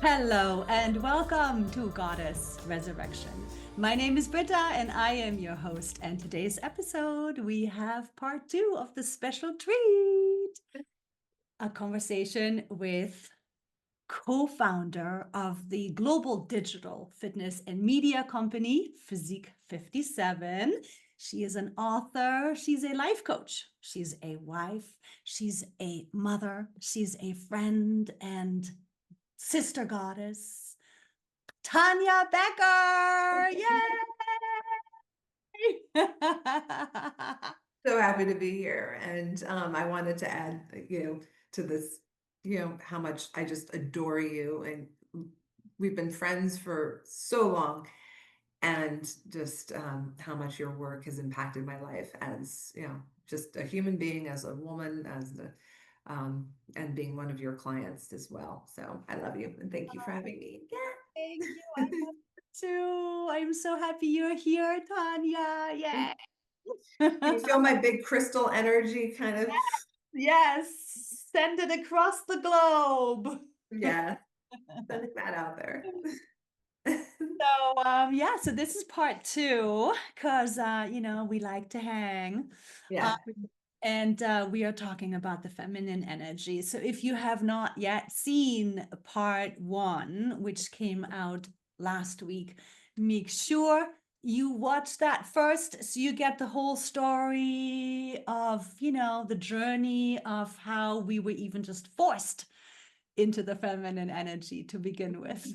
Hello and welcome to Goddess Resurrection. My name is Britta and I am your host. And today's episode, we have part two of the special treat, a conversation with co-founder of the global digital fitness and media company, Physique 57. She is an author. She's a life coach. She's a wife. She's a mother. She's a friend and sister goddess. Tanya Becker! Yay! So happy to be here. And I wanted to add, to this, how much I just adore you. And we've been friends for so long. And just how much your work has impacted my life as, just a human being, as a woman, and being one of your clients as well. So I love you and thank you for having me Thank you. I again. love you too. I'm so happy you're here, Tanya. Yay! You feel my big crystal energy kind of, Yes, send it across the globe. yeah, sending that out there. So this is part two because we like to hang. Um, Yeah. and we are talking about the feminine energy. So if you have not yet seen part one, which came out last week, make sure you watch that first so you get the whole story of, the journey of how we were even just forced into the feminine energy to begin with.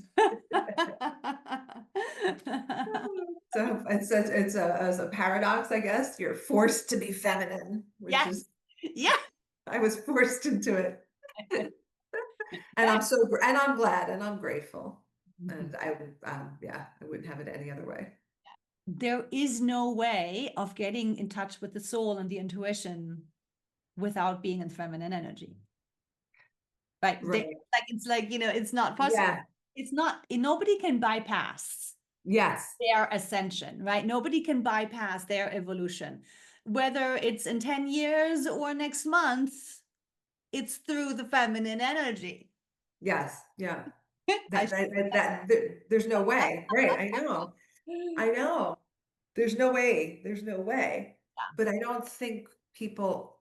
So it's a paradox, I guess. You're forced to be feminine, which Yes. is Yeah. I was forced into it. And I'm glad and I'm grateful. And I would yeah, I wouldn't have it any other way. There is no way of getting in touch with the soul and the intuition without being in feminine energy. Right. Right. It's like, it's not possible. Yeah. It's not, nobody can bypass Yes. their ascension, right? Nobody can bypass their evolution. Whether it's in 10 years or next month, it's through the feminine energy. Yes. Yeah. I There's no way. Right. I know. I know. There's no way. There's no way. But I don't think people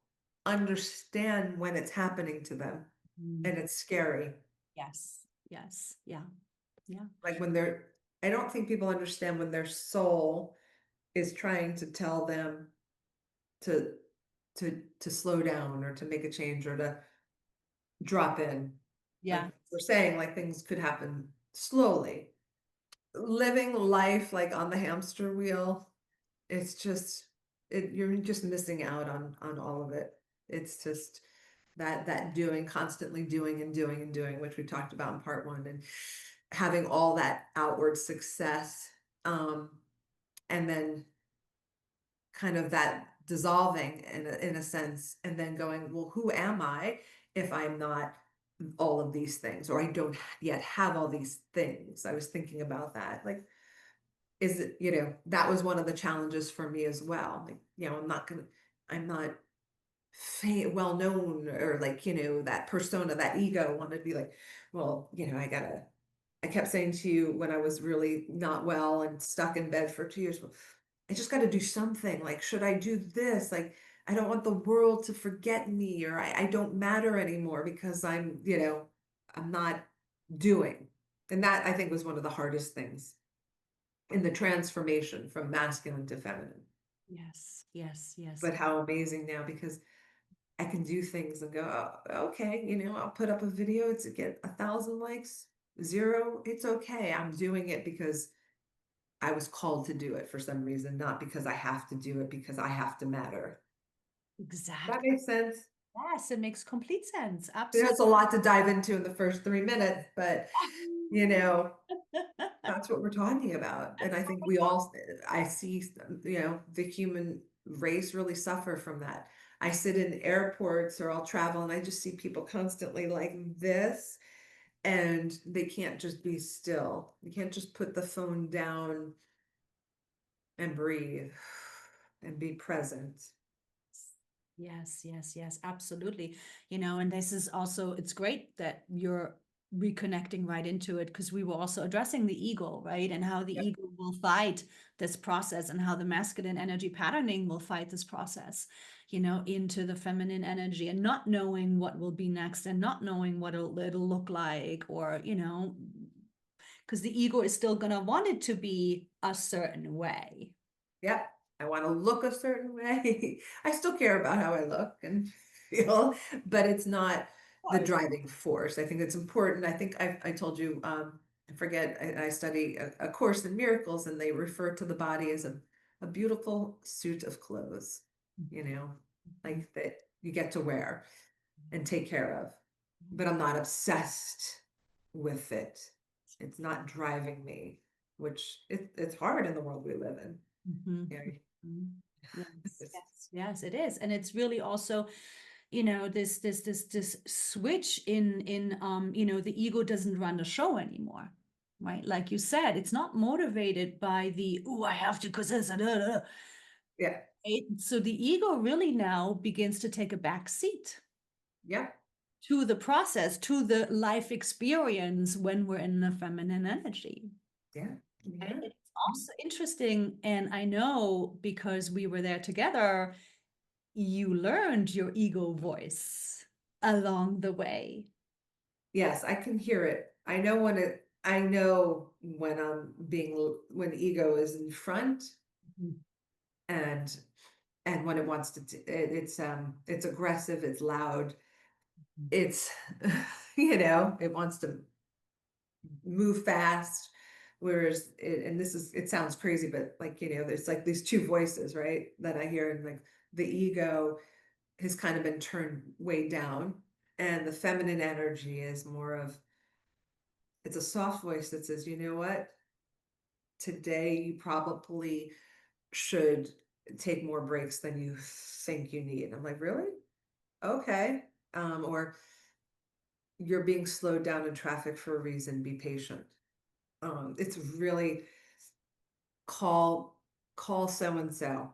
understand when it's happening to them. And Mm, it's scary. yes. Yes. Yeah. Yeah. Like I don't think people understand when their soul is trying to tell them to to slow down or to make a change or to drop in. Yeah. Like we're saying, like things could happen slowly. Living life like on the hamster wheel, it's just you're just missing out on all of it. It's just that doing, constantly doing and doing and doing, which we talked about in part one, and having all that outward success, and then kind of that dissolving in a sense, and then going, well, who am I if I'm not all of these things, or I don't yet have all these things? I was thinking about that, like, is it, that was one of the challenges for me as well. Like, I'm not well known, or like, that persona, that ego wanted to be like, well, I kept saying to you when I was really not well and stuck in bed for 2 years, well, I just got to do something. Like, should I do this? Like, I don't want the world to forget me, or I don't matter anymore because I'm not doing. And that I think was one of the hardest things in the transformation from masculine to feminine. Yes. Yes. Yes. But how amazing now, because I can do things and go, oh, okay, I'll put up a video to get 1,000 likes, zero. It's okay. I'm doing it because I was called to do it for some reason, not because I have to do it because I have to matter. That Exactly. makes sense. Yes, it makes complete sense. There's Absolutely. a lot to dive into in the first 3 minutes, but you know, that's what we're talking about. And I think I see, the human race really suffer from that. I sit in airports or I'll travel and I just see people constantly like this, and they can't just be still. You can't just put the phone down and breathe and be present. Yes, yes, yes, absolutely. And this is also, it's great that you're reconnecting right into it, because we were also addressing the ego, right? And how the Yep. ego will fight this process, and how the masculine energy patterning will fight this process, into the feminine energy, and not knowing what will be next, and not knowing what it'll look like, or, because the ego is still going to want it to be a certain way. Yep. I want to look a certain way. I still care about how I look and feel, but it's not the driving force. I think it's important. I think I told you, I forget, I study a course in miracles, and they refer to the body as a beautiful suit of clothes, like that you get to wear and take care of. But I'm not obsessed with it. It's not driving me, which it's hard in the world we live in. Mhm. Yeah. Mhm. Yes, It's, yes, yes, it is. And it's really also, this switch in the ego doesn't run the show anymore. Right? Like you said, it's not motivated by the, oh, I have to, because this, yeah. right? So the ego really now begins to take a back seat Yeah. to the process, to the life experience when we're in the feminine energy. Yeah. And Yeah. it's also interesting, and I know because we were there together, you learned your ego voice along the way. Yes, I can hear it. I know when when ego is in front, Mhm. and when it wants to, it's aggressive, it's loud, it's, it wants to move fast. Whereas it sounds crazy, but like, there's like these two voices, right? That I hear, and like the ego has kind of been turned way down, and the feminine energy is more of, it's a soft voice that says, you know what, today you probably should take more breaks than you think you need. I'm like, really? Okay. Or you're being slowed down in traffic for a reason, be patient. It's really, call so and so,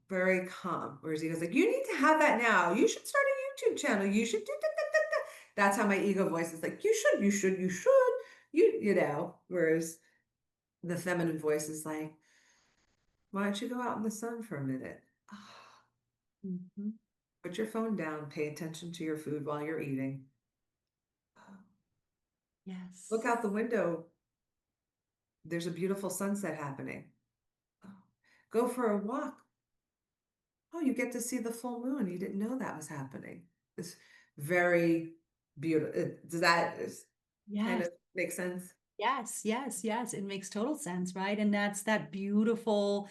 very calm. Whereas he goes like, you need to have that now. You should start a YouTube channel. You should do that. That's how my ego voice is like, you should. Whereas the feminine voice is like, why don't you go out in the sun for a minute? Mhm. Put your phone down, pay attention to your food while you're eating. Look Yes. out the window. There's a beautiful sunset happening. Go for a walk. Oh, you get to see the full moon. You didn't know that was happening. It's very beautiful. Does that kind Yes. of make sense? Yes, yes, yes. It makes total sense, right? And that's that beautiful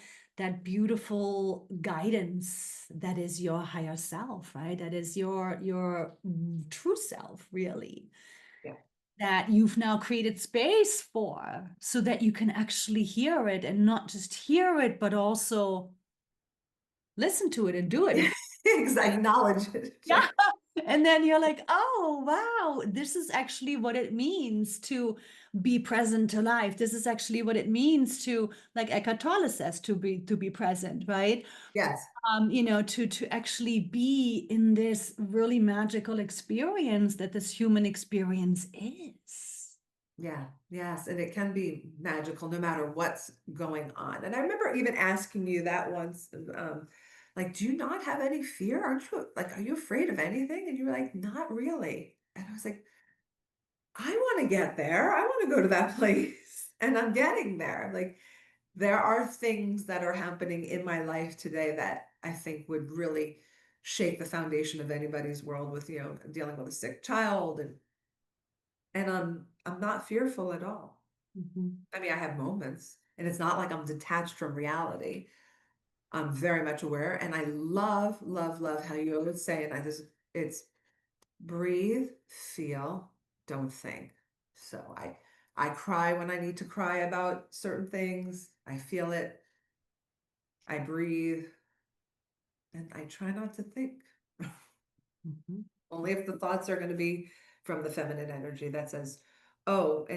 guidance that is your higher self, right? That is your true self, really, Yeah. that you've now created space for, so that you can actually hear it, and not just hear it, but also listen to it and do it. Acknowledge it. Yeah. And then you're like, oh, wow, this is actually what it means to be present to life. This is actually what it means to, like Eckhart Tolle says, to be present, right? Yes. To actually be in this really magical experience that this human experience is. Yeah, yes, and it can be magical no matter what's going on. And I remember even asking you that once, like, do you not have any fear? Aren't you like, are you afraid of anything? And you were like, not really. And I was like, I want to get there. I want to go to that place. And I'm getting there. Like, there are things that are happening in my life today that I think would really shake the foundation of anybody's world, with, dealing with a sick child, and I'm not fearful at all. Mhm. I mean, I have moments, and it's not like I'm detached from reality. I'm very much aware, and I love, love, love how you always say, and it's breathe, feel, don't think. So I cry when I need to cry about certain things. I feel it. I breathe, and I try not to think. Mhm. Only if the thoughts are going to be from the feminine energy that says, oh,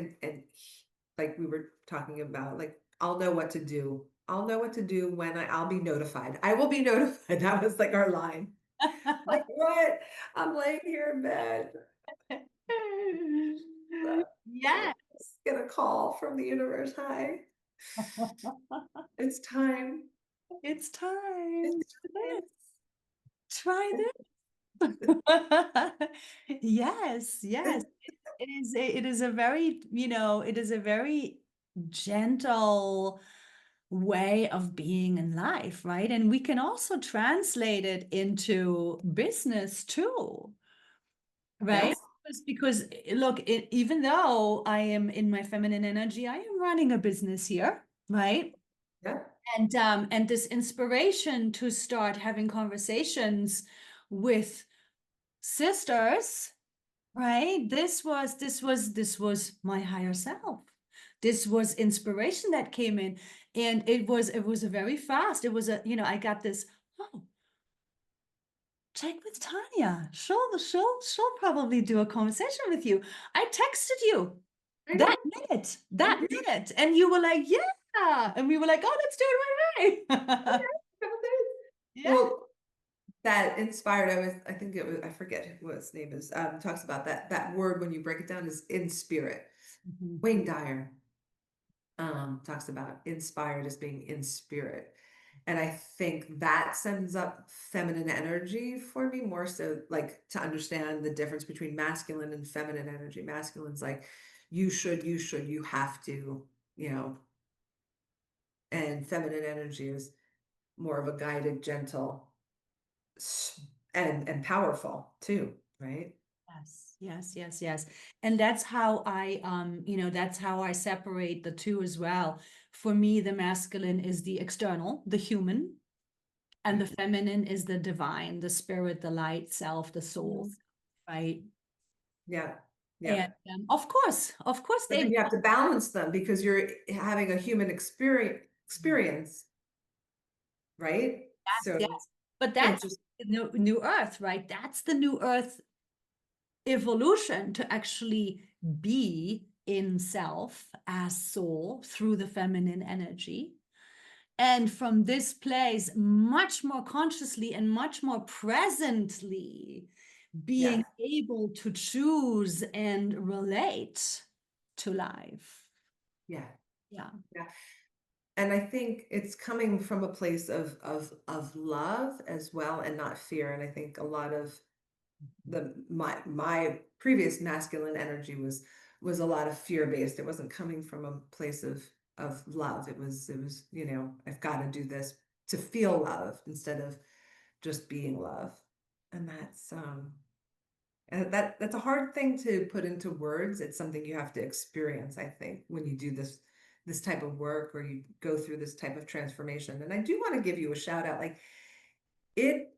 like we were talking about, like, I'll know what to do. I'll know what to do when I'll be notified. I will be notified. That was like our line. Like, what? I'm laying here in bed. from the universe. Hi, it's time. It's time. It's time. Try this. Yes, yes. It is a very, it is a very gentle way of being in life, right? And we can also translate it into business too, right? Yes. Because look, even though I am in my feminine energy, I am running a business here, right? Yeah. And this inspiration to start having conversations with sisters, right? This was my higher self. This was inspiration that came in, and it was a very fast. It was I got this, oh, check with Tanya. She'll probably do a conversation with you. I texted you I know. that minute, and you were like, yeah, and we were like, oh, let's do it right away. Yeah. Well, that inspired, I think it was, I forget what his name is, talks about that word when you break it down is in spirit. Mhm. Wayne Dyer talks about inspired as being in spirit. And I think that sends up feminine energy for me more so, like, to understand the difference between masculine and feminine energy. Masculine's like, you should, you have to, you know, and feminine energy is more of a guided, gentle, and powerful too, right? Yes, yes, yes, yes. And that's how that's how I separate the two as well. For me, the masculine is the external, the human, and the feminine is the divine, the spirit, the light self, the soul, Mhm. right? Yeah, yeah. And of course, But they then you have to balance them because you're having a human experience, right? yes, So yes. But can't that's just, the new earth, right? That's the new earth evolution to actually be in self as soul through the feminine energy. And from this place, much more consciously and much more presently, being yes, able to choose and relate to life. yeah, Yeah. yeah. And I think it's coming from a place of love as well and not fear. And I think a lot of my previous masculine energy was a lot of fear based. It wasn't coming from a place of love. It was, I've got to do this to feel love instead of just being love. And that's a hard thing to put into words. It's something you have to experience, I think, when you do this type of work or you go through this type of transformation. And I do want to give you a shout out. Like, it,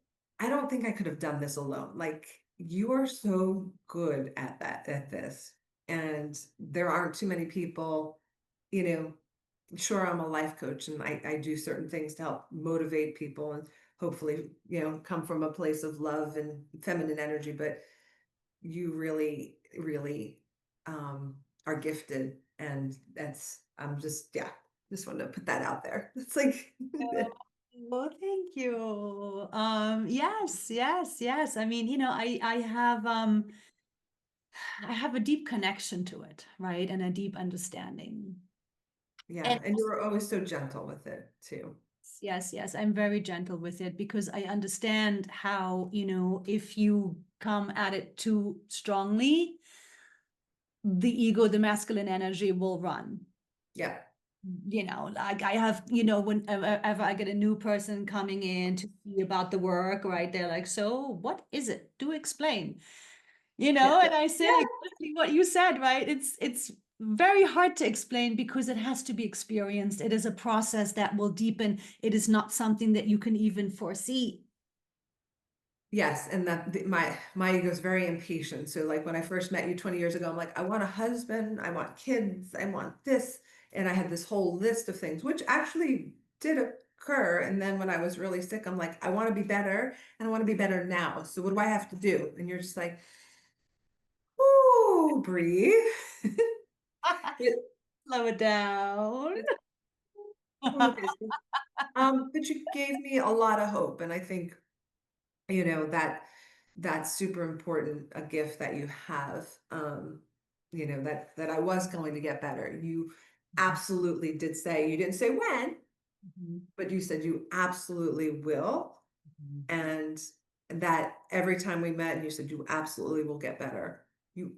I don't think I could have done this alone. Like, you are so good at this. And there aren't too many people, you know, sure, I'm a life coach and I do certain things to help motivate people and hopefully, come from a place of love and feminine energy, but you really, really are gifted. And I'm just, yeah, just wanted to put that out there. It's like, Well, thank you. Yes, yes, yes. I mean, I have a deep connection to it, right? And a deep understanding. yeah. And And you were always so gentle with it too. yes, yes, I'm very gentle with it because I understand how, if you come at it too strongly, the ego, the masculine energy will run. Yeah. Like I have, whenever I get a new person coming in to see about the work, right? They're like, so what is it? Do explain, Yeah. and I say Yeah. exactly what you said, right? It's very hard to explain because it has to be experienced. It is a process that will deepen. It is not something that you can even foresee. Yes, and my ego is very impatient. So like when I first met you 20 years ago, I'm like, I want a husband, I want kids, I want this. And I had this whole list of things, which actually did occur. And then when I was really sick, I'm like, I want to be better and I want to be better now. So what do I have to do? And you're just like, oh, breathe. It, Slow it down. okay. But you gave me a lot of hope. And I think that's super important, a gift that you have, that I was going to get better. absolutely did say, you didn't say when, Mhm. but you said you absolutely will. Mhm. And that every time we met and you said you absolutely will get better. You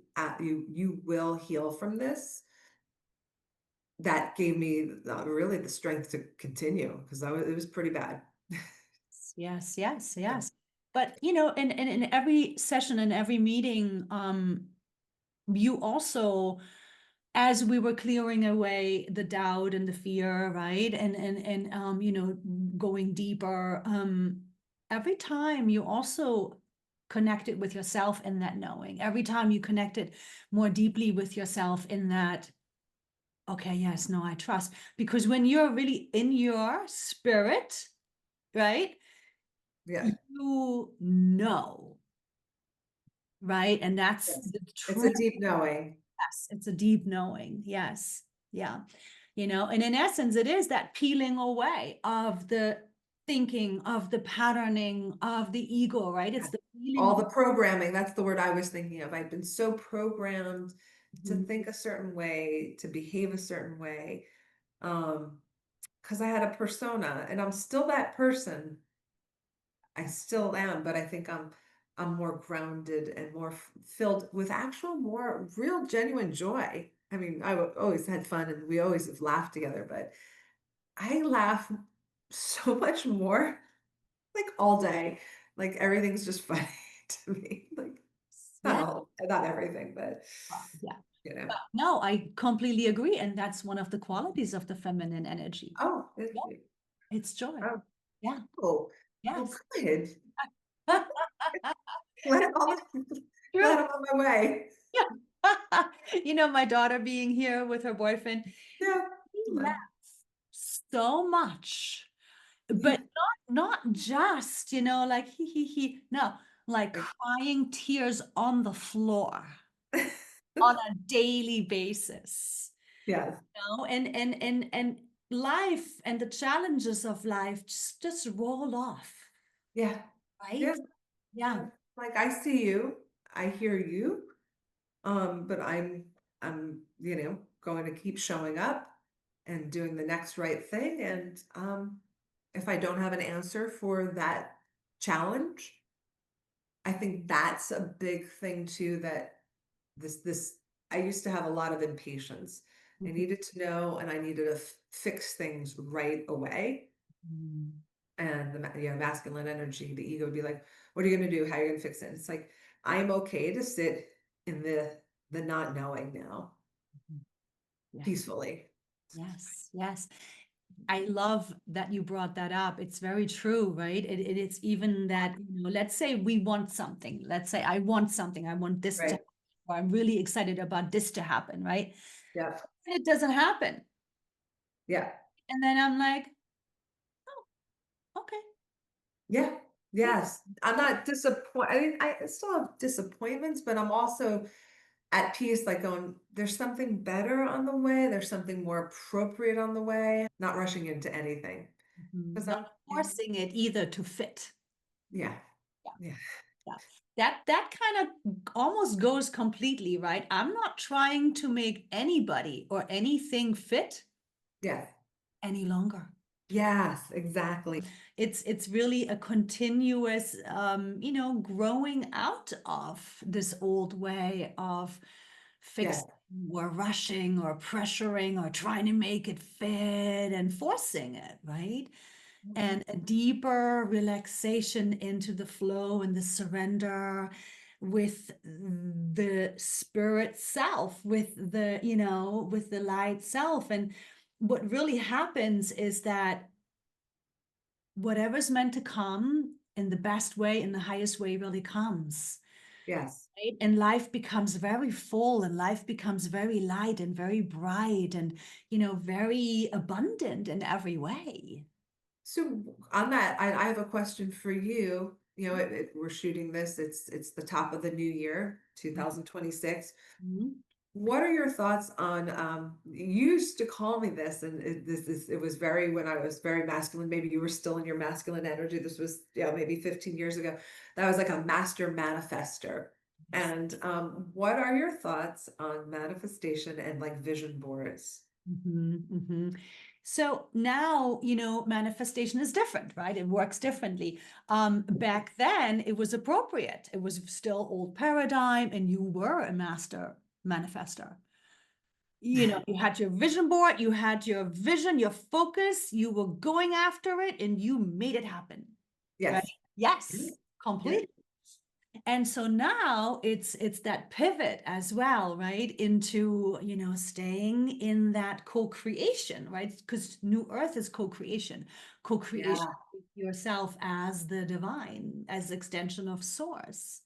will heal from this. That gave me really the strength to continue because it was pretty bad. Yes, yes, Yeah. yes. But in every session and every meeting, you also, as we were clearing away the doubt and the fear, right? And going deeper, every time you also connected with yourself in that knowing. Every time you connected more deeply with yourself in that, okay, yes, no, I trust. Because when you're really in your spirit, right? Yeah. You know, right? And that's Yes. the It's true, a deep knowing. yes, it's a deep knowing. Yes. Yeah. And in essence, it is that peeling away of the thinking, of the patterning, of the ego, right? It's the peeling. All the programming, that's the word I was thinking of. I've been so programmed to Mhm. think a certain way, to behave a certain way. Because I had a persona and I'm still that person. I still am, but I think I'm more grounded and more filled with actual more real genuine joy. I mean, always had fun and we always have laughed together, but I laugh so much more like all day. Like everything's just funny to me. Like Yeah. not everything, but Yeah. you know. But no, I completely agree. And that's one of the qualities of the feminine energy. Oh, Yeah. It's joy. oh, Yeah. oh, well, Yes. good. Glad I'm on glad True. I'm on my way. My daughter being here with her boyfriend, Yeah. we laugh Well, so much, yeah. but not just, like he. No, like Like, crying tears on the floor on a daily basis. yes. And life and the challenges of life just roll off, Yeah. right? Yeah. Yeah. Yeah. Like I see you, I hear you. But I'm, going to keep showing up and doing the next right thing. And if I don't have an answer for that challenge, I think that's a big thing too, that this I used to have a lot of impatience. I Mhm. needed to know and I needed to fix things right away. Mhm. And masculine energy, the ego would be like, what are you going to do? How are you going to fix it? It's like, I'm okay to sit in the not knowing now Yes. peacefully. Yes. Yes. I love that you brought that up. It's very true, right? It's even that, let's say we want something. Let's say I want something. I want this to, Right. or I'm really excited about this to happen, right? Yeah. And it doesn't happen. Yeah. And then I'm like, oh, okay. Yeah. Okay. Yes. I'm not disappointed. I mean, I still have disappointments, but I'm also at peace, like going, there's something better on the way. There's something more appropriate on the way. Not rushing into anything. Because Not forcing it either to fit. yeah. Yeah. Yeah. Yeah. That kind of almost goes completely, right? I'm not trying to make anybody or anything fit Yeah. any longer. Yes, exactly. It's really a continuous growing out of this old way of Yeah. fixing or rushing or pressuring or trying to make it fit and forcing it, right? And a deeper relaxation into the flow and the surrender with the spirit self, with the light self. And what really happens is that whatever's meant to come in the best way, in the highest way, really comes. Yes. Right? And life becomes very full and life becomes very light and very bright and, very abundant in every way. So on that, I have a question for you. We're shooting this. It's the top of the new year, 2026. Mhm. What are your thoughts on you used to call me this, and it was very when I was very masculine. Maybe you were still in your masculine energy. This was maybe 15 years ago. That was like a master manifester. And what are your thoughts on manifestation and like vision boards? So now, manifestation is different, right? It works differently. Back then, it was appropriate. It was still old paradigm, and you were a master manifester. You had your vision board, you had your vision, your focus, you were going after it, and you made it happen, right? Yes. Yes, Yeah. completely. And so now it's that pivot as well, right? Into, staying in that co-creation, right? Because New Earth is co-creation, co-creation Yeah. with yourself as the divine, as extension of source.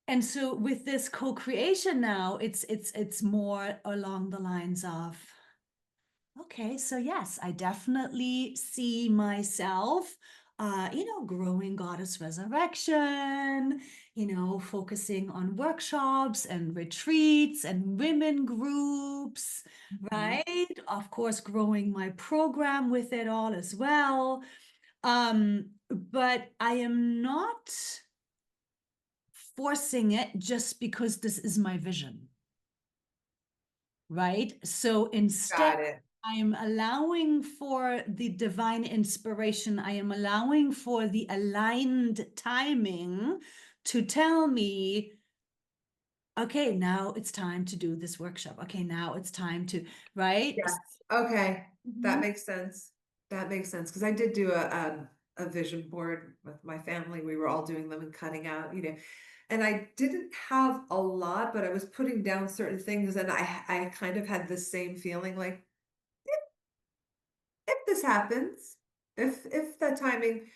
And so with this co-creation now, it's more along the lines of, okay, so yes, I definitely see myself, growing goddess resurrection, focusing on workshops and retreats and women groups, Mhm. right? Of course, growing my program with it all as well. But I am not forcing it just because this is my vision, right? So instead, Got it. I am allowing for the divine inspiration. I am allowing for the aligned timing to tell me, okay, now it's time to do this workshop. Okay, now it's time to, right? Yes. Okay. That Mhm. makes sense. That makes sense. Because I did do a vision board with my family. We were all doing them and cutting out, and I didn't have a lot, but I was putting down certain things, and I kind of had the same feeling like if this happens, if that timing,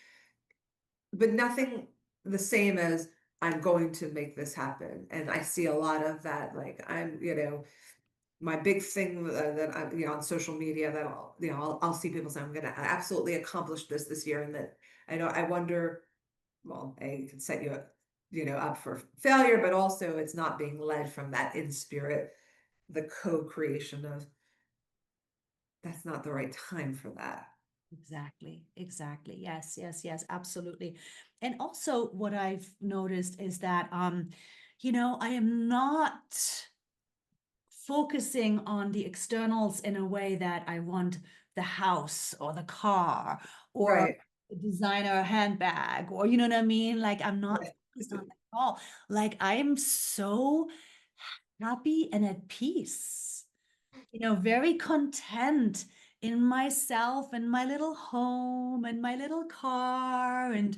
but nothing the same as I'm going to make this happen. And I see a lot of that, like my big thing that I, on social media that I'll see people say I'm going to absolutely accomplish this year, and that I wonder, well, it can set you up, up for failure, but also it's not being led from that in spirit, the co-creation of that's not the right time for that. Exactly, exactly. Yes, yes, yes, absolutely. And also what I've noticed is that I am not focusing on the externals in a way that I want the house or the car or Right. the designer handbag, or you know what I mean? Like I'm not Right. focused on that at all. Like I'm so happy and at peace, very content in myself and my little home and my little car and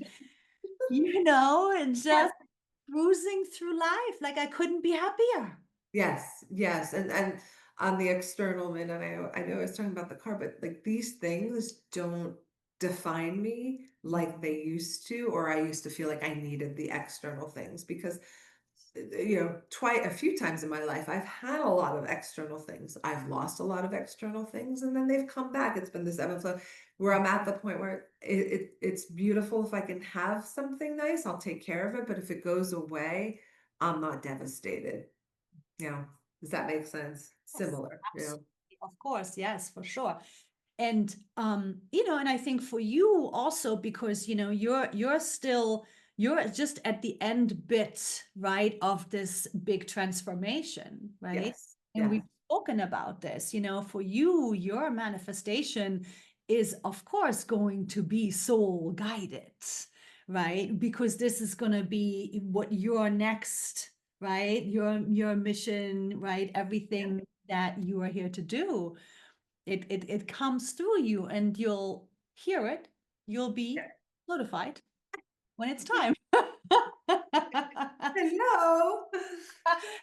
and Yes. just cruising through life like I couldn't be happier. Yes, yes, and on the external end, and I know I was talking about the car, but like these things don't define me like they used to, or I used to feel like I needed the external things because twice a few times in my life I've had a lot of external things. I've lost a lot of external things, and then they've come back. It's been this ebb and flow where I'm at the point where it's beautiful if I can have something nice, I'll take care of it, but if it goes away, I'm not devastated. Yeah. Does that make sense? Yes, Similar, absolutely. Of course, yes, for sure. And and I think for you also because you're just at the end bit, right, of this big transformation, right? Yes. And Yeah. we've spoken about this, for you, your manifestation is of course going to be soul guided, right? Because this is going to be what your next, right? Your mission, right? Yeah. Everything that you are here to do it comes through you and you'll hear it. You'll be Yeah. notified when it's time. Hello.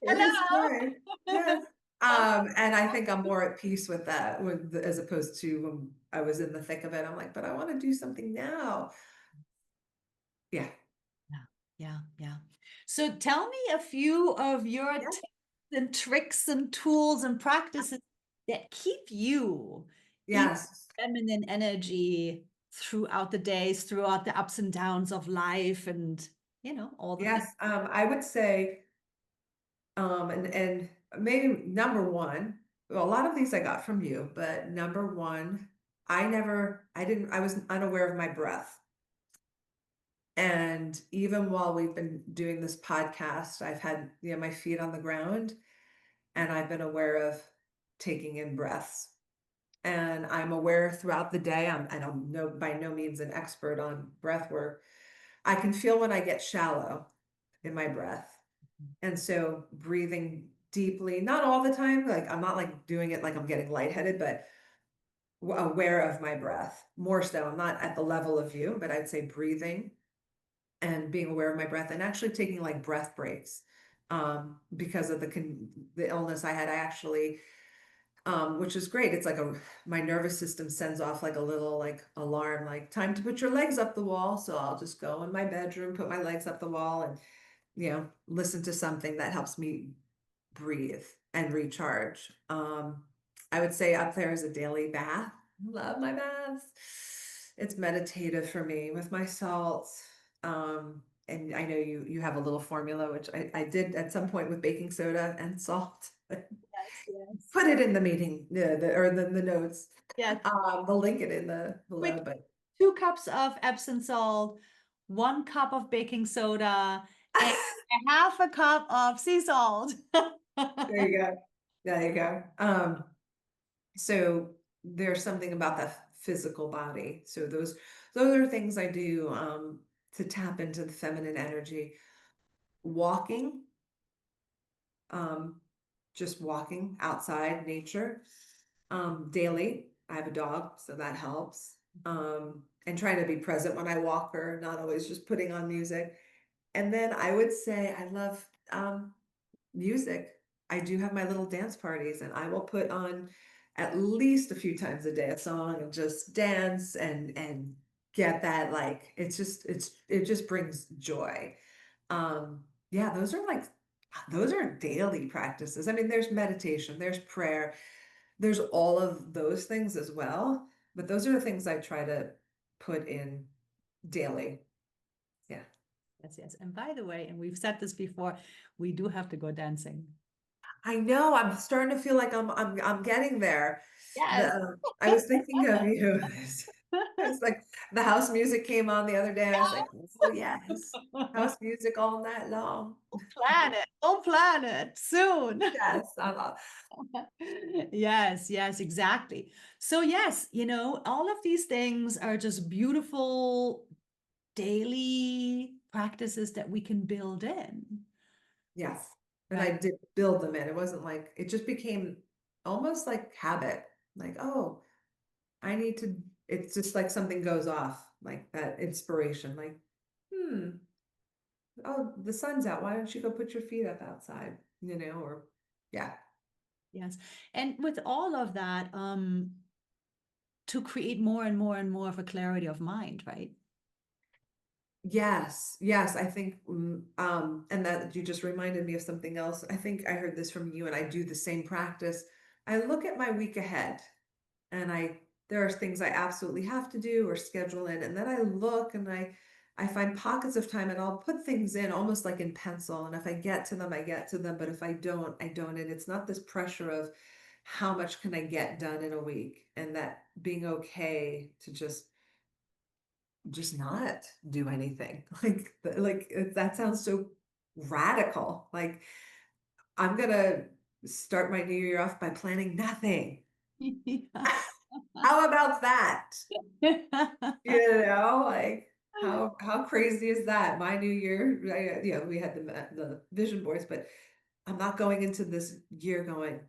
It is Hello. time. Yes. And I think I'm more at peace with that as opposed to when I was in the thick of it. I'm like, but I want to do something now. Yeah. Yeah, yeah, yeah. So tell me a few of your Yeah. tips and tricks and tools and practices that keep you in Yes. feminine energy throughout the days, throughout the ups and downs of life and, all the things. Yes. I would say, and maybe number one, well, a lot of these I got from you, but number one, I was unaware of my breath. And even while we've been doing this podcast, I've had, my feet on the ground and I've been aware of taking in breaths. And I'm aware throughout the day, I'm by no means an expert on breath work. I can feel when I get shallow in my breath. And so breathing deeply, not all the time, like I'm not like doing it like I'm getting lightheaded, but aware of my breath more so. I'm not at the level of you, but I'd say breathing and being aware of my breath and actually taking like breath breaks. Because of the illness I had, I actually, which is great. It's like my nervous system sends off like a little like alarm, like time to put your legs up the wall. So I'll just go in my bedroom, put my legs up the wall and, listen to something that helps me breathe and recharge. I would say up there is a daily bath. Love my baths. It's meditative for me with my salts. And I know you have a little formula, which I did at some point with baking soda and salt. Yes, yes. Put it in the meeting, or the notes. Yes. We'll link it in the below, Quick, but 2 cups of Epsom salt, 1 cup of baking soda, and a half a cup of sea salt. there you go. There you go. So there's something about the physical body. So those are things I do to tap into the feminine energy. Walking, just walking outside nature, daily. I have a dog, so that helps. And trying to be present when I walk her, not always just putting on music. And then I would say I love music. I do have my little dance parties and I will put on at least a few times a day a song and just dance and get that, like it just brings joy. Yeah, those are daily practices. I mean, there's meditation, there's prayer, there's all of those things as well, but those are the things I try to put in daily. Yeah. Yes, yes. And by the way, and we've said this before, we do have to go dancing. I know. I'm starting to feel like I'm getting there. Yes. I was thinking of you. It's like the house music came on the other day. I was like, oh yes, house music all night long. We'll plan it soon. Yes, Yes, yes, exactly. So yes, all of these things are just beautiful daily practices that we can build in. yes. And I Right. did build them in. It wasn't like it just became almost like habit. Like, oh, I need to. It's just like something goes off, like that inspiration. Like, oh, the sun's out. Why don't you go put your feet up outside? Or yeah. Yes. And with all of that, to create more and more and more of a clarity of mind, right? Yes, yes, I think, and that you just reminded me of something else. I think I heard this from you, and I do the same practice. I look at my week ahead, and there are things I absolutely have to do or schedule in, and then I look and I find pockets of time, and I'll put things in almost like in pencil. And if I get to them, I get to them. But if I don't, I don't. And it's not this pressure of how much can I get done in a week, and that being okay to just not do anything. Like that sounds so radical. Like I'm gonna start my new year off by planning nothing. How about that? Like how crazy is that? My new year, we had the vision boards, but I'm not going into this year going,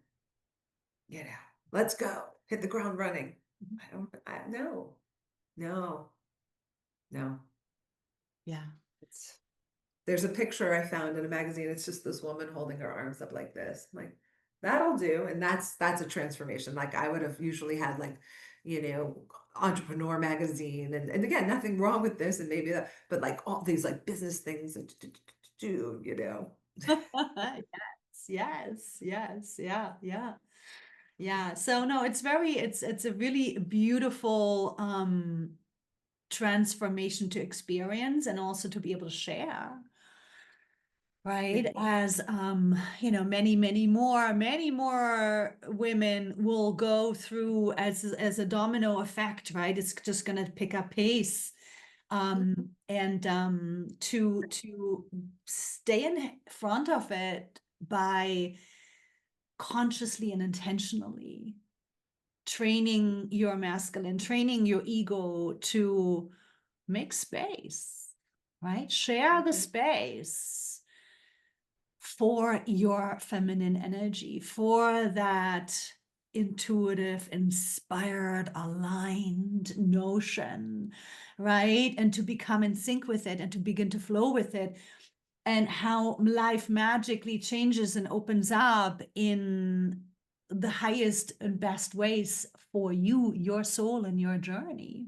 you know, let's go, hit the ground running. No, no, no. Yeah. It's There's a picture I found in a magazine. It's just this woman holding her arms up like this. I'm like, that'll do. And that's a transformation. Like I would have usually had like, entrepreneur magazine and again, nothing wrong with this and maybe that, but like all these like business things that do. Yes, yes, yes, yeah, yeah. Yeah. So no, it's a really beautiful transformation to experience and also to be able to share. Yeah. Right. As many more women will go through as a domino effect, right? It's just gonna pick up pace. And to stay in front of it by consciously and intentionally training your masculine, training your ego to make space, right? Share the space for your feminine energy, for that intuitive, inspired, aligned notion, right? And to become in sync with it and to begin to flow with it, and how life magically changes and opens up in the highest and best ways for you, your soul, and your journey.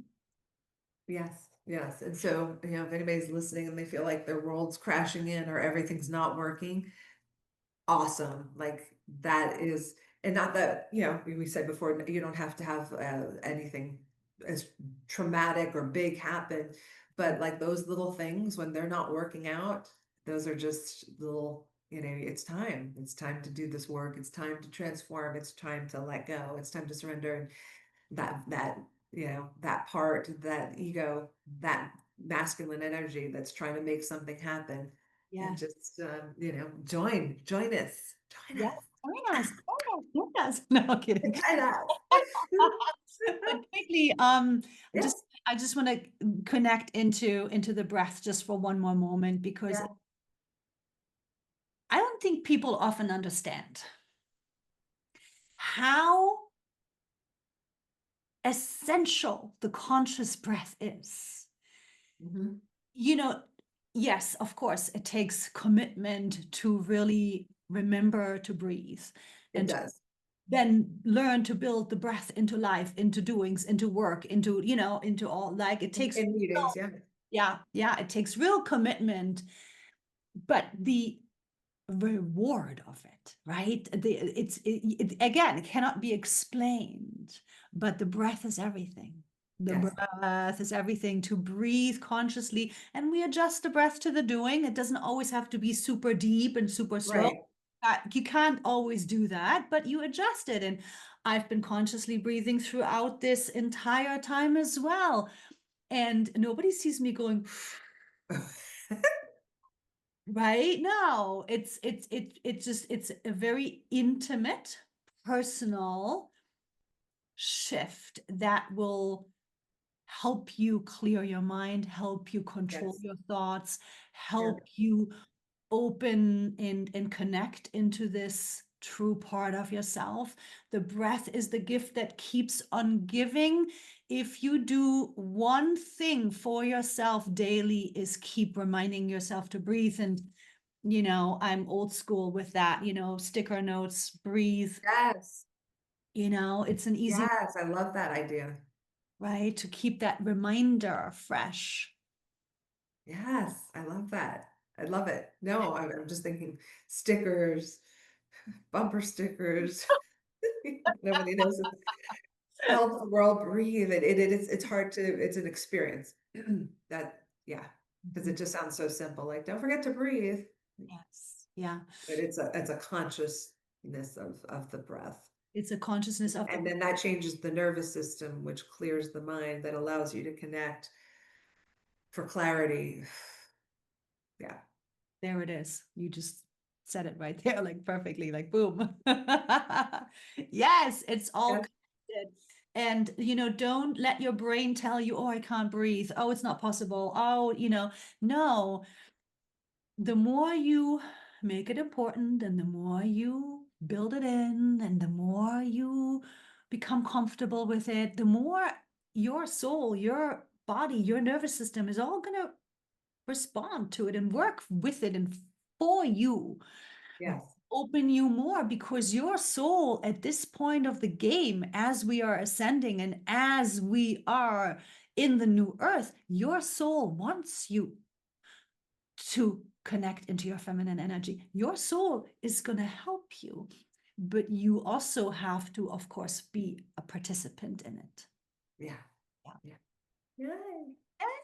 Yes, yes. And so, if anybody's listening and they feel like their world's crashing in or everything's not working, awesome. Like that is, and not that, we said before, you don't have to have anything as traumatic or big happen, but like those little things when they're not working out, those are just little, it's time to do this work. It's time to transform. It's time to let go. It's time to surrender. And that part, that ego, that masculine energy that's trying to make something happen. And Yes. just, join us. Yes. Join us. Join us. No kidding. Join us. But quickly, Yes. I just want to connect into the breath just for one more moment, because Yeah. I don't think people often understand how essential the conscious breath is. Mhm. Yes, of course, it takes commitment to really remember to breathe It and does. then learn to build the breath into life, into doings, into work, into, into all, like it takes, In meetings, yeah. yeah, it takes real commitment, but the reward of it, right? Again, it cannot be explained, but the breath is everything. The Yes. breath is everything, to breathe consciously, and we adjust the breath to the doing. It doesn't always have to be super deep and super slow. Right. You can't always do that, but you adjust it. And I've been consciously breathing throughout this entire time as well. And nobody sees me going, right? No, it's a very intimate, personal shift that will help you clear your mind, help you control Yes. your thoughts, Yeah. help you open and connect into this true part of yourself. The breath is the gift that keeps on giving. If you do one thing for yourself daily, is keep reminding yourself to breathe. And I'm old school with that, sticker notes, breathe. Yes. It's an easy, Yes. I love that idea. right, to keep that reminder fresh. Yes. I love that. I love it. No, I'm just thinking stickers, bumper stickers. Nobody knows it. Help the world breathe. It's hard to, it's an experience. Yeah, because it just sounds so simple. Like, don't forget to breathe. Yes. Yeah. But it's a consciousness of the breath. It's a consciousness of And then that changes the nervous system, which clears the mind, that allows you to connect for clarity. Yeah. there it is. You just said it right there, like perfectly, like boom. Yes, it's all Yes. connected. And don't let your brain tell you, oh, I can't breathe. Oh, it's not possible. Oh, no. The more you make it important and the more you build it in and the more you become comfortable with it, the more your soul, your body, your nervous system is all going to respond to it and work with it and for you, Yes. open you more, because your soul at this point of the game, as we are ascending and as we are in the new earth, your soul wants you to connect into your feminine energy. Your soul is going to help you, but you also have to, of course, be a participant in it. Yeah. Yeah. Yeah. Yay.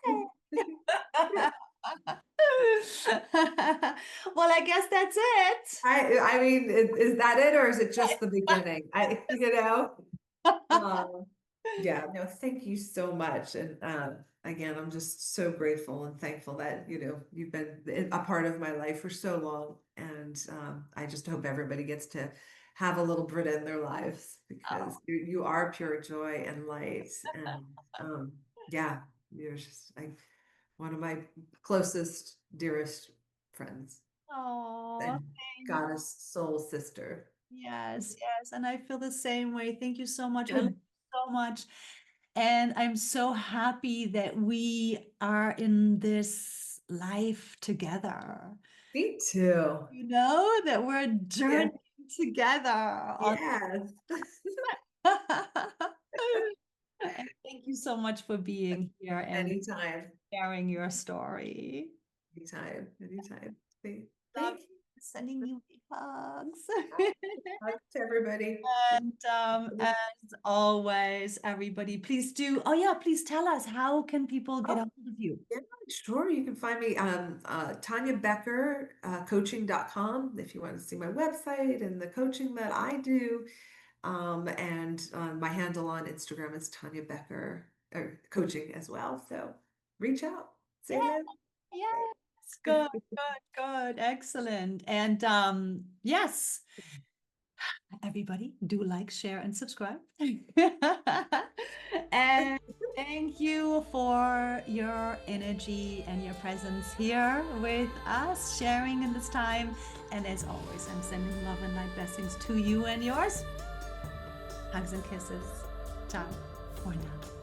Yay. Well, I guess that's it. I mean, is that it, or is it just the beginning? Um, yeah, no, thank you so much. And again, I'm just so grateful and thankful that, you've been a part of my life for so long. And I just hope everybody gets to have a little Britta in their lives, because Oh, you are pure joy and light. And yeah, you're just like one of my closest, dearest friends oh, and goddess soul sister. yes, yes. And I feel the same way. Thank you so much. We Yeah, love you so much. And I'm so happy that we are in this life together. me too. You know, that we're Yeah. journeying together on. Yes. And thank you so much for being here and Anytime. sharing your story. Anytime. Anytime. Love Thank you. you. Sending you big hugs. Bye to everybody. And as always, everybody, please do. Oh yeah, please tell us, how can people get a Oh, hold of you? yeah, sure. You can find me Tanya Becker, coaching.com, if you want to see my website and the coaching that I do. And my handle on Instagram is Tanya Becker, or coaching as well. So reach out, Yeah, say hello. yes, good, good, good, excellent. And yes, everybody, do like, share, and subscribe. And thank you for your energy and your presence here with us, sharing in this time. And as always, I'm sending love and light blessings to you and yours. Hugs and kisses. Ciao for now.